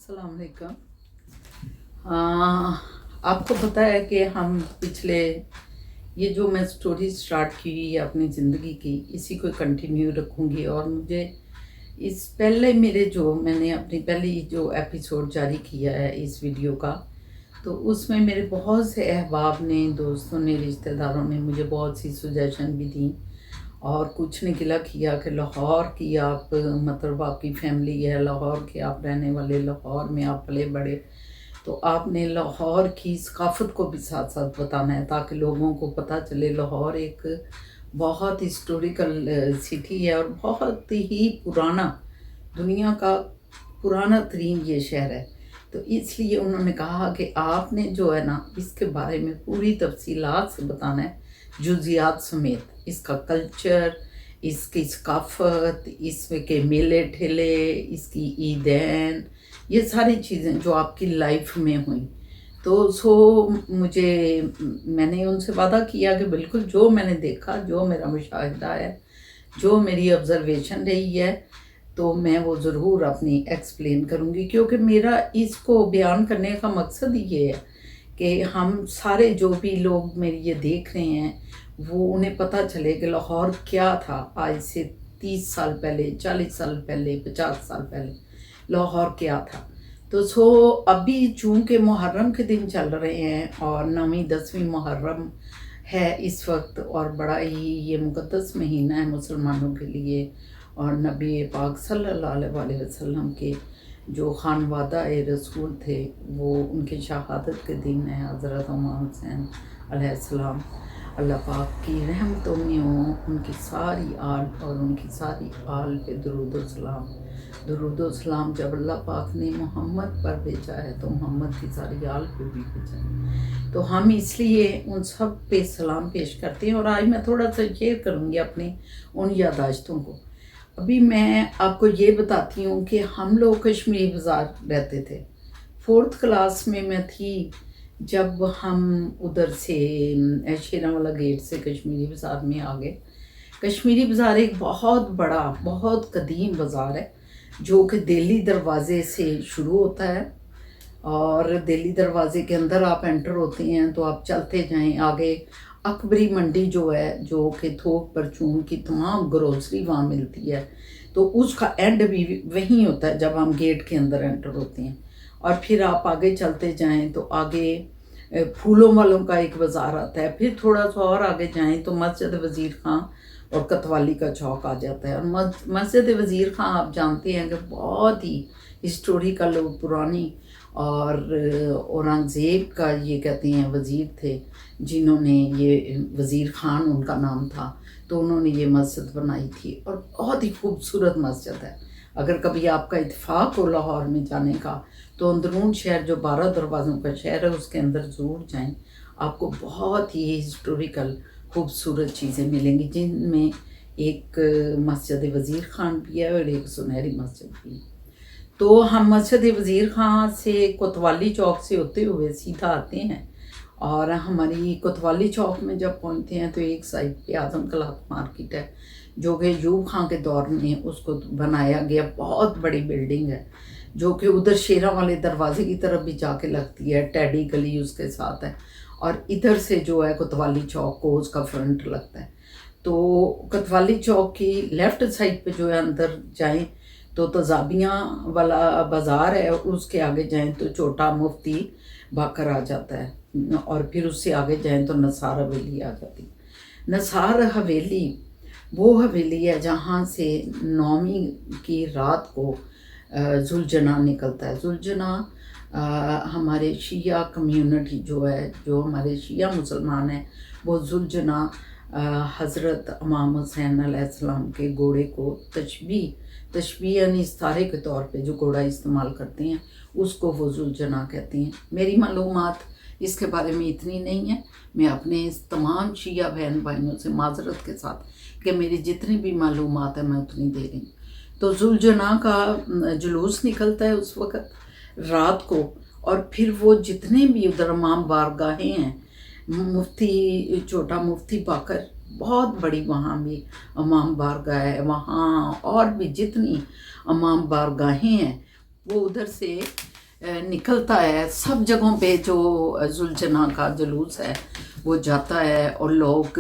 अस्सलाम वालेकुम। आपको पता है कि हम पिछले ये जो मैं स्टोरी स्टार्ट की अपनी ज़िंदगी की, इसी को कंटिन्यू रखूँगी। और मुझे इस पहले मेरे जो मैंने अपनी पहली जो एपिसोड जारी किया है इस वीडियो का, तो उसमें मेरे बहुत से अहबाब ने, दोस्तों ने, रिश्तेदारों ने मुझे बहुत सी सजेशन भी दी और कुछ ने गिला किया कि लाहौर की आप मतलब आपकी फैमिली है लाहौर के, आप रहने वाले लाहौर में, आप पले बड़े, तो आपने लाहौर की सकाफ़त को भी साथ साथ बताना है ताकि लोगों को पता चले। लाहौर एक बहुत हिस्टोरिकल सिटी है और बहुत ही पुराना, दुनिया का पुराना तरीन ये शहर है। तो इसलिए उन्होंने कहा कि आपने जो है ना इसके बारे में पूरी तफसीलात से बताना है, जुजियात समेत, इसका कल्चर, इसकी सकाफ़त, इसमें के मेले ठेले, इसकी ईदैन, ये सारी चीज़ें जो आपकी लाइफ में हुई। तो मैंने उनसे वादा किया कि बिल्कुल जो मैंने देखा, जो मेरा मुशाहिदा है, जो मेरी ऑब्ज़र्वेशन रही है, तो मैं वो ज़रूर अपनी एक्सप्लेन करूँगी। क्योंकि मेरा इसको बयान करने का मकसद ये है कि हम सारे जो भी लोग मेरी ये देख रहे हैं वो उन्हें पता चले कि लाहौर क्या था आज से 30 साल पहले, 40 साल पहले, 50 साल पहले लाहौर क्या था। तो अभी चूँकि मुहर्रम के दिन चल रहे हैं और 9वीं 10वीं मुहर्रम है इस वक्त, और बड़ा ही ये मुक़द्दस महीना है मुसलमानों के लिए। और नबी पाक सल्लल्लाहु अलैहि वसल्लम के जो खानवादा रसूल थे वो उनके शहादत के दिन है। हज़रत इमाम हुसैन अलैहिस्सलाम, अल्लाह पाक की रहमतों में हो उनकी सारी आल और उनकी सारी आल पे दरूद सलाम जब अल्लाह पाक ने मोहम्मद पर भेजा है तो मोहम्मद की सारी आल पे भी भेजा है। तो हम इसलिए उन सब पे सलाम पेश करते हैं। और आज मैं थोड़ा सा शेयर करूँगी अपनी उन यादाश्तों को। अभी मैं आपको ये बताती हूँ कि हम लोग कश्मीरी बाज़ार रहते थे। 4th क्लास में मैं थी जब हम उधर से शेरांवाला गेट से कश्मीरी बाज़ार में आ गए। कश्मीरी बाज़ार एक बहुत बड़ा, बहुत कदीम बाज़ार है जो कि दिल्ली दरवाज़े से शुरू होता है। और दिल्ली दरवाज़े के अंदर आप एंटर होते हैं तो आप चलते जाएं आगे, अकबरी मंडी जो है, जो कि थोक परचून की तमाम ग्रोसरी वहाँ मिलती है, तो उसका एंड भी वहीं होता है जब हम गेट के अंदर एंटर होते हैं। और फिर आप आगे चलते जाएं तो आगे फूलों वालों का एक बाज़ार आता है। फिर थोड़ा सा और आगे जाएं तो मस्जिद वज़ीर खां और कतवाली का चौक आ जाता है। और मस्जिद वज़ीर खां आप जानते हैं कि बहुत ही हिस्टोरिकल पुरानी, और औरंगज़ेब का ये कहते हैं वज़ीर थे जिन्होंने ये वज़ीर खान उनका नाम था, तो उन्होंने ये मस्जिद बनाई थी और बहुत ही खूबसूरत मस्जिद है। अगर कभी आपका इत्तेफाक हो लाहौर में जाने का तो अंदरून शहर जो 12 दरवाज़ों का शहर है उसके अंदर ज़रूर जाएं। आपको बहुत ही हिस्टोरिकल खूबसूरत चीज़ें मिलेंगी, जिनमें एक मस्जिद वज़ीर खान भी है और एक सुनहरी मस्जिद भी है। तो हम मस्जिद वज़ीर खां से कोतवाली चौक से होते हुए सीधा आते हैं और हमारी कोतवाली चौक में जब पहुंचते हैं तो एक साइड पे आज़म कलात मार्केट है जो कि यूब खां के दौर में उसको बनाया गया बहुत बड़ी बिल्डिंग है, जो कि उधर शेरा वाले दरवाजे की तरफ भी जाके लगती है। टैडी गली उसके साथ है और इधर से जो है कोतवाली चौक को उसका फ्रंट लगता है। तो कोतवाली चौक की लेफ़्ट साइड पे जो है अंदर जाएं तो तजाबियाँ वाला बाज़ार है, उसके आगे जाएं तो छोटा मुफ्ती बाकर आ जाता है और फिर उससे आगे जाएं तो नसार हवेली आ जाती है। नसार हवेली वो हवेली है जहाँ से 9वीं की रात को जुलजना निकलता है। जुलजना हमारे शिया कम्युनिटी जो है, जो हमारे शिया मुसलमान हैं, वो जुलजना हज़रत इमाम हुसैन अलैहिस्सलाम के घोड़े को तशबीह यानी इस्तारे के तौर पे जो घोड़ा इस्तेमाल करते हैं उसको वो जुलजना कहते हैं। मेरी मालूमात इसके बारे में इतनी नहीं है। मैं अपने तमाम शिया बहन भाइयों से माजरत के साथ कि मेरी जितनी भी मालूमात है मैं उतनी दे रही हूँ। तो जुलजना का जुलूस निकलता है उस वक़्त रात को, और फिर वो जितने भी उधर इमाम बारगाहें हैं, मुफ्ती छोटा मुफ्ती बाकर बहुत बड़ी वहाँ भी इमाम बारगाह है वहाँ, और भी जितनी इमाम बारगाहें हैं वो उधर से निकलता है सब जगहों पे। जो जुलझना का जुलूस है वो जाता है और लोग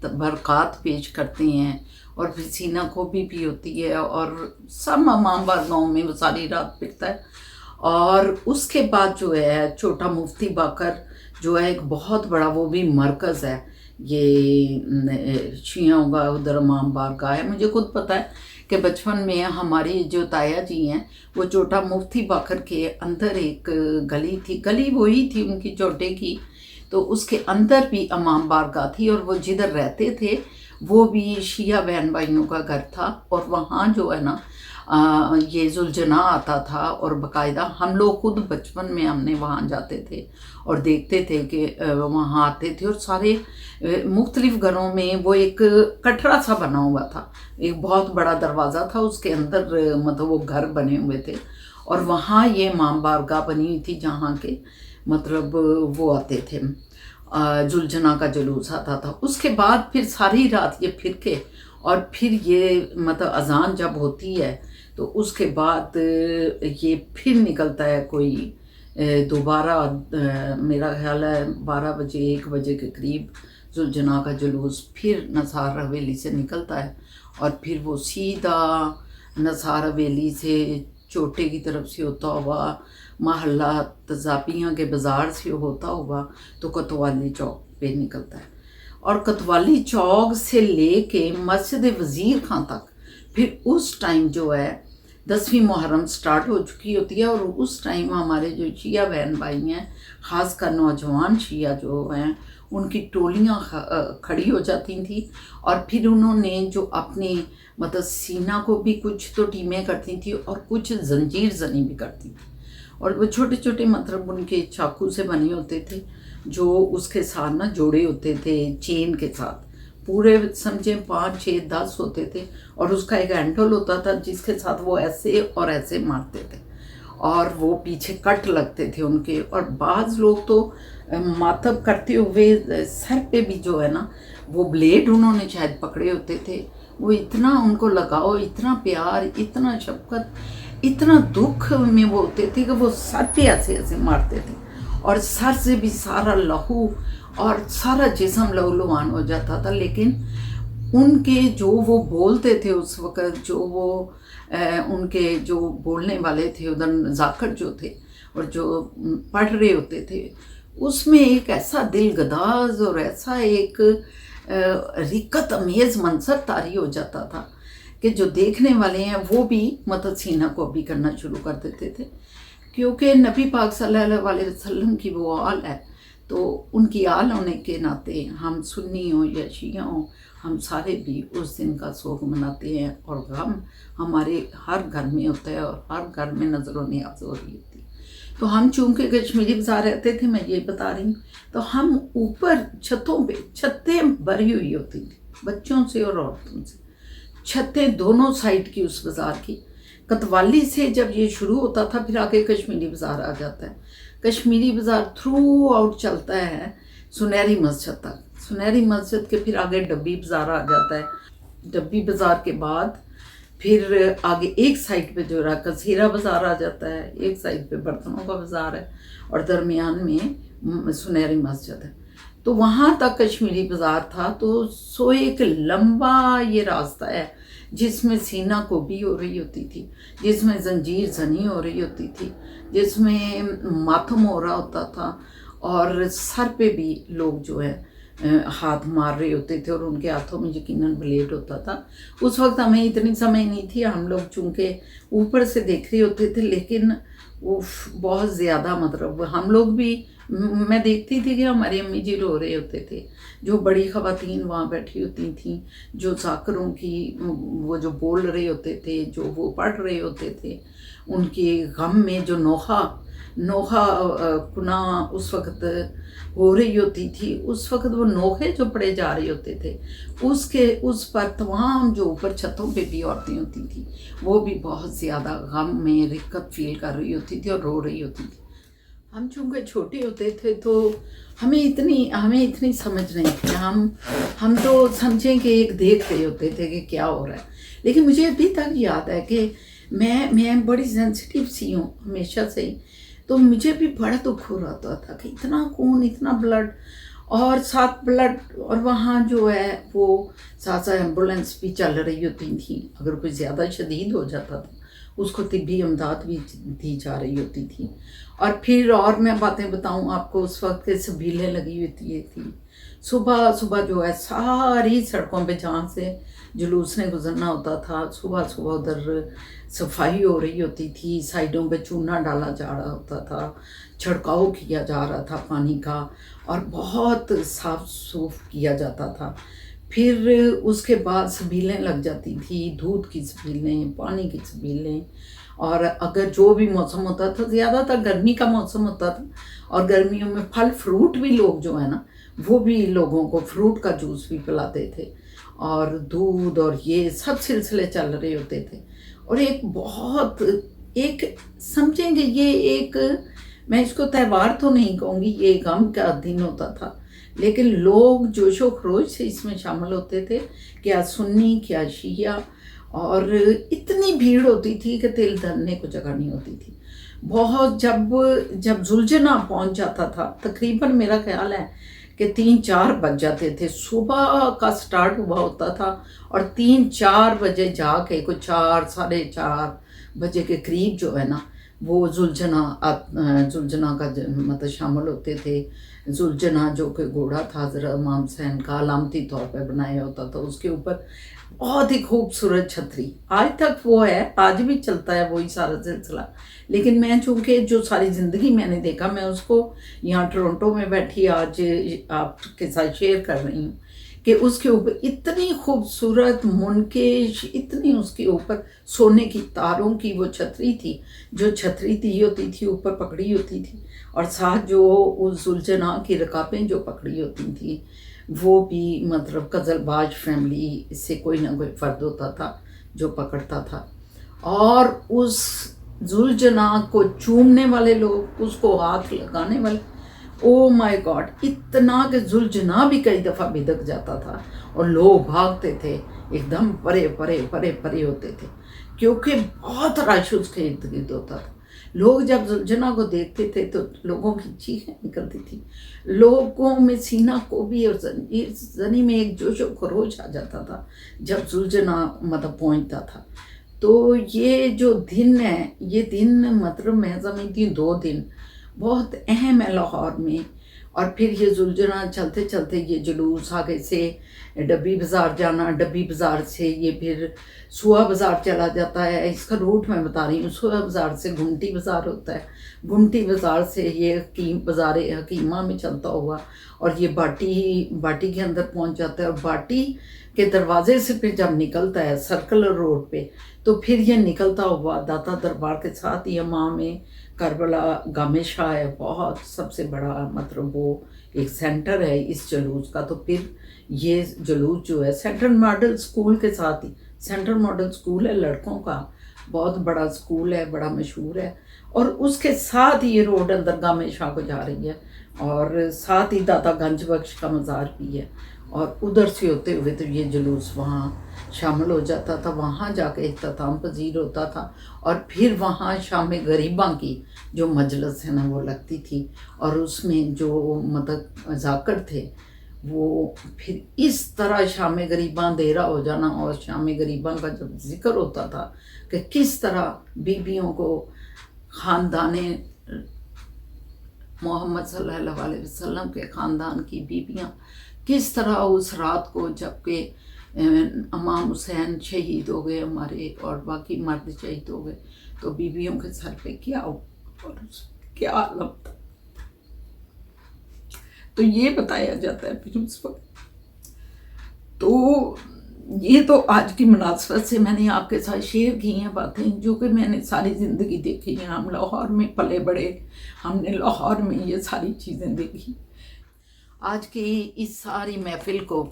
बरक़ात पेश करते हैं, और फिर सीना कोबी भी होती है, और सब इमामबाड़ा गाँव में वो सारी रात फिरता है। और उसके बाद जो है छोटा मुफ्ती बाकर जो है एक बहुत बड़ा, वो भी मरकज़ है ये शियाओं का, उधर इमामबाड़ा का है। मुझे खुद पता है कि बचपन में हमारी जो ताया जी हैं वो छोटा मुफ्ती बाकर के अंदर एक गली थी, गली वही थी उनकी छोटे की, तो उसके अंदर भी इमामबाड़ा का थी, और वो जिधर रहते थे वो भी शिया बहन भाइयों का घर था। और वहाँ जो है ना ये जुलझना आता था, और बाकायदा हम लोग खुद बचपन में हमने वहाँ जाते थे और देखते थे कि वहाँ आते थे, और सारे मुख्तलिफ घरों में वो एक कटरा सा बना हुआ था, एक बहुत बड़ा दरवाज़ा था, उसके अंदर मतलब वो घर बने हुए थे, और वहाँ ये इमामबाड़ा बनी हुई थी जहाँ के मतलब वो आते थे, जुलझना का जुलूस आता था। उसके बाद फिर सारी रात ये फिर के, और फिर ये मतलब अजान जब होती है तो उसके बाद ये फिर निकलता है कोई दोबारा, मेरा ख्याल है 12 बजे 1 बजे के करीब जुलझना का जुलूस फिर नसार हवेली से निकलता है, और फिर वो सीधा नसार हवेली से चोटे की तरफ से होता हुआ महल्ला तजापियाँ के बाज़ार से होता हुआ तो कोतवाली चौक पे निकलता है, और कोतवाली चौक से लेके मस्जिद वज़ीर खां तक फिर उस टाइम जो है 10वीं मुहर्रम स्टार्ट हो चुकी होती है। और उस टाइम हमारे जो शिया बहन भाई हैं, ख़ासकर नौजवान शिया जो हैं, उनकी टोलियाँ खड़ी हो जाती थी, और फिर उन्होंने जो अपनी मतलब सीना को भी कुछ तो टीमें करती थी और कुछ जंजीर जनी भी करती थी, और वो छोटे छोटे मतलब उनके चाकू से बने होते थे, जो उसके साथ ना जोड़े होते थे चेन के साथ, पूरे समझे 5 6 10 होते थे, और उसका एक हैंडल होता था जिसके साथ वो ऐसे और ऐसे मारते थे, और वो पीछे कट लगते थे उनके। और बाज़ लोग तो मातब करते हुए सर पे भी जो है ना वो ब्लेड उन्होंने शायद पकड़े होते थे, वो इतना उनको लगाओ, इतना प्यार, इतना शफकत, इतना दुख में वो होते थे कि वो सर पे ऐसे ऐसे मारते थे, और सर से भी सारा लहू और सारा जिस्म लहूलुहान हो जाता था। लेकिन उनके जो वो बोलते थे उस वक़्त, जो वो उनके जो बोलने वाले थे उधर जाकर जो थे और जो पढ़ रहे होते थे, उसमें एक ऐसा दिलगदाज और ऐसा एक रिक्कत अमेज़ मंजर तारी हो जाता था कि जो देखने वाले हैं वो भी मतलब सीना को भी करना शुरू कर देते थे, क्योंकि नबी पाक सल्लल्लाहु अलैहि वसल्लम की वो आल है, तो उनकी आल होने के नाते हम सुन्नी हों या शिया हों, हम सारे भी उस दिन का शोक मनाते हैं, और गम हमारे हर घर में होता है और हर घर में नज़रों नियाज़ हो रही होती है। तो हम चूँकि कश्मीरी बाज़ार रहते थे, मैं ये बता रही हूँ, तो हम ऊपर छतों पे, छतें भरी हुई होती थी बच्चों से और औरतों से, छतें दोनों साइड की उस बाज़ार की। कोतवाली से जब ये शुरू होता था फिर आगे कश्मीरी बाज़ार आ जाता है, कश्मीरी बाज़ार थ्रू आउट चलता है सुनहरी मस्जिद तक, सुनहरी मस्जिद के फिर आगे डब्बी बाज़ार आ जाता है, डब्बी बाज़ार के बाद फिर आगे एक साइड पे जो रहा कसीरा बाज़ार आ जाता है, एक साइड पे बर्तनों का बाज़ार है, और दरमियान में सुनहरी मस्जिद है। तो वहाँ तक कश्मीरी बाज़ार था। तो सो एक लंबा ये रास्ता है जिसमें सीना कोबी हो रही होती थी, जिसमें जंजीर जनी हो रही होती थी, जिसमें मातम हो रहा होता था, और सर पे भी लोग जो है हाथ मार रहे होते थे, और उनके हाथों में यकीनन ब्लेड होता था। उस वक्त हमें इतनी समझ नहीं थी, हम लोग चूँकि ऊपर से देख रहे होते थे, लेकिन वो बहुत ज़्यादा मतलब हम लोग भी, मैं देखती थी कि हमारी अम्मी जी रो रहे होते थे, जो बड़ी ख़वातीन वहाँ बैठी होती थी, जो जाकरों की वो जो बोल रहे होते थे, जो वो पढ़ रहे होते थे, उनके गम में जो नोहा कुना उस वक़्त हो रही होती थी, उस वक़्त वो नोहे जो पड़े जा रहे होते थे, उसके उस पर तमाम जो ऊपर छतों पे भी औरतें होती थी, वो भी बहुत ज़्यादा गम में रिक्कत फील कर रही होती थी और रो रही होती थी। हम चूँकि छोटे होते थे तो हमें इतनी समझ नहीं थी, हम तो समझें कि एक देख रहे होते थे कि क्या हो रहा है। लेकिन मुझे अभी तक याद है कि मैं बड़ी सेंसिटिव सी हूँ हमेशा से ही। तो मुझे भी बड़ा दुख हो रहा था कि इतना खून, इतना ब्लड, और साथ ब्लड, और वहाँ जो है वो साथ साथ एम्बुलेंस भी चल रही होती थी। अगर कोई ज़्यादा शदीद हो जाता था उसको तिब्बी इमदाद भी दी जा रही होती थी। और फिर और मैं बातें बताऊं आपको, उस वक्त के सबीलें लगी होती थी। सुबह सुबह जो है सारी सड़कों पे जहाँ से जुलूस ने गुजरना होता था, सुबह सुबह उधर सफाई हो रही होती थी, साइडों पे चूना डाला जा रहा होता था, छिड़काव किया जा रहा था पानी का, और बहुत साफ सूफ किया जाता था। फिर उसके बाद सबीलें लग जाती थी, दूध की सबीलें, पानी की सबीलें। और अगर जो भी मौसम होता था, ज़्यादातर गर्मी का मौसम होता था, और गर्मियों में फल फ्रूट भी लोग जो है ना वो भी लोगों को फ्रूट का जूस भी पिलाते थे, और दूध और ये सब सिलसिले चल रहे होते थे। और एक बहुत, एक समझेंगे ये एक, मैं इसको त्यौहार तो नहीं कहूँगी, ये गम का दिन होता था, लेकिन लोग जोशो खरोश से इसमें शामिल होते थे, क्या सुन्नी क्या शिया, और इतनी भीड़ होती थी कि तिल धरने को जगह नहीं होती थी। बहुत जब जुलझना पहुंच जाता था, तकरीबन मेरा ख्याल है कि 3-4 बज जाते थे, सुबह का स्टार्ट हुआ होता था, और 3-4 बजे जाके कोई 4-4:30 बजे के करीब जो है ना वो जुलझना का मतलब शामिल होते थे। जुलझना जो कि घोड़ा था हज़रत इमाम हुसैन का, अलामती तौर पे बनाया होता था, उसके ऊपर बहुत ही खूबसूरत छतरी, आज तक वो है, आज भी चलता है वही सारा सिलसिला। लेकिन मैं चूँकि जो सारी ज़िंदगी मैंने देखा, मैं उसको यहाँ टोरंटो में बैठी आज आपके साथ शेयर कर रही हूँ कि उसके ऊपर इतनी खूबसूरत मुनकेश, इतनी उसके ऊपर सोने की तारों की वो छतरी थी, जो छतरी दी होती थी ऊपर पकड़ी होती थी, और साथ जो उस जुलझना की रकाबें जो पकड़ी होती थी वो भी मतलब कज़लबाज फैमिली से कोई ना कोई फ़र्द होता था जो पकड़ता था। और उस जुलझना को चूमने वाले लोग, उसको हाथ लगाने वाले, ओ माय गॉड, इतना कि जुलझना भी कई दफ़ा बिदक जाता था और लोग भागते थे, एकदम परे परे परे परे होते थे, क्योंकि बहुत रश उसके इर्द गिर्द होता था। लोग जब जुलझना को देखते थे तो लोगों की चीखें निकलती थी, लोगों में सीना को भी और जनी में एक जोशो खरोश आ जाता था जब जुलझना मतलब पहुंचता था। तो ये जो दिन है, ये दिन मतलब मैं समझती हूँ 2 दिन बहुत अहम है लाहौर में। और फिर ये जुलझना चलते चलते ये जुलूस आगे से डब्बी बाज़ार जाना, डब्बी बाज़ार से ये फिर सुआ बाज़ार चला जाता है, इसका रूट मैं बता रही हूँ। सुआ बाज़ार से घुमटी बाज़ार होता है, घुमटी बाज़ार से ये हकीम बाज़ार हकीमा में चलता हुआ, और ये बाटी के अंदर पहुँच जाता है, और बाटी के दरवाजे से फिर जब निकलता है सर्कुलर रोड पे, तो फिर ये निकलता हुआ दाता दरबार के साथ ही इमाम करबला गामे शाह है, बहुत सबसे बड़ा मतलब वो एक सेंटर है इस जुलूस का। तो फिर ये जुलूस जो है सेंट्रल मॉडल स्कूल के साथ ही, सेंट्रल मॉडल स्कूल है लड़कों का, बहुत बड़ा स्कूल है, बड़ा मशहूर है, और उसके साथ ही ये रोड अंदर गामे शाह को जा रही है, और साथ ही दाता गंज बख्श का मज़ार भी है, और उधर से होते हुए तो ये जुलूस वहाँ शामिल हो जाता था, वहाँ जाके इख्तिताम पजीर होता था, और फिर वहाँ शाम गरीबां की जो मजलिस है ना वो लगती थी, और उसमें जो मतलब जाकर थे वो फिर इस तरह शाम गरीबां देरा हो जाना, और शाम गरीबां का जब जिक्र होता था कि किस तरह बीबियों को ख़ानदाने मोहम्मद सल्लल्लाहु अलैहि वसल्लम के ख़ानदान की बीबियाँ किस तरह उस रात को, जबकि इमाम हुसैन शहीद हो गए हमारे और बाकी मर्द शहीद हो गए, तो बीबियों के सर पे क्या क्या आलम था, तो ये बताया जाता है फिर उस वक्त। तो ये तो आज की मुनासबत से मैंने आपके साथ शेयर की हैं बातें जो कि मैंने सारी ज़िंदगी देखी हैं। हम लाहौर में पले बड़े, हमने लाहौर में ये सारी चीज़ें देखी। आज की इस सारी महफिल को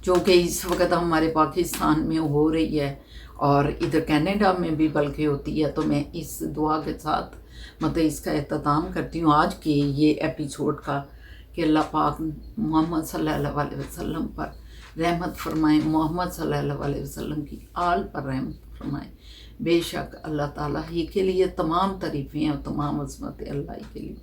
जो कि इस वक्त हमारे पाकिस्तान में हो रही है और इधर कनाडा में भी बल्कि होती है, तो मैं इस दुआ के साथ मतलब इसका एहतमाम करती हूँ आज के ये एपिसोड का, कि अल्लाह पाक मोहम्मद सल्लल्लाहु अलैहि वसल्लम पर रहमत फरमाए, मोहम्मद सल्लल्लाहु अलैहि वसल्लम की आल पर रहमत फरमाए। بے شک اللہ تعالیٰ ہی کے لیے تمام تعریفیں اور تمام عظمتیں اللہ ہی کے لیے،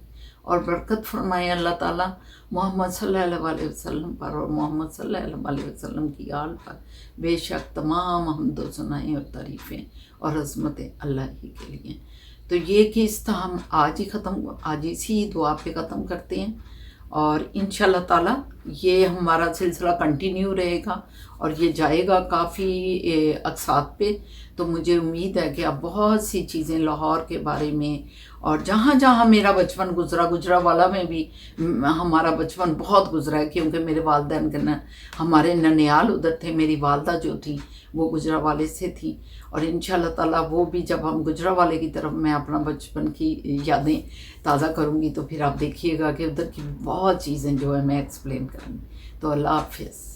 اور برکت فرمائے اللہ تعالیٰ محمد صلی اللہ علیہ وسلم پر اور محمد صلی اللہ علیہ وسلم کی آل پر۔ بے شک تمام حمد و ثنائیں اور تعریفیں اور عظمتیں اللہ ہی کے لیے۔ تو یہ قسط ہم آج اسی دعا پہ ختم کرتے ہیں، اور انشاءاللہ تعالیٰ یہ ہمارا سلسلہ کنٹینیو رہے گا اور یہ جائے گا کافی اقساط پہ۔ تو مجھے امید ہے کہ اب بہت سی چیزیں لاہور کے بارے میں، اور جہاں جہاں میرا بچپن گزرا والا میں بھی ہمارا بچپن بہت گزرا ہے، کیونکہ میرے والدین کے ہمارے ننیال ادھر تھے، میری والدہ جو تھی وہ گجرا والے سے تھی، اور انشاءاللہ تعالیٰ وہ بھی جب ہم گجرا والے کی طرف میں اپنا بچپن کی یادیں تازہ کروں گی تو پھر آپ دیکھیے گا کہ ادھر کی بہت چیزیں جو ہے میں ایکسپلین کروں گی۔ تو اللہ حافظ۔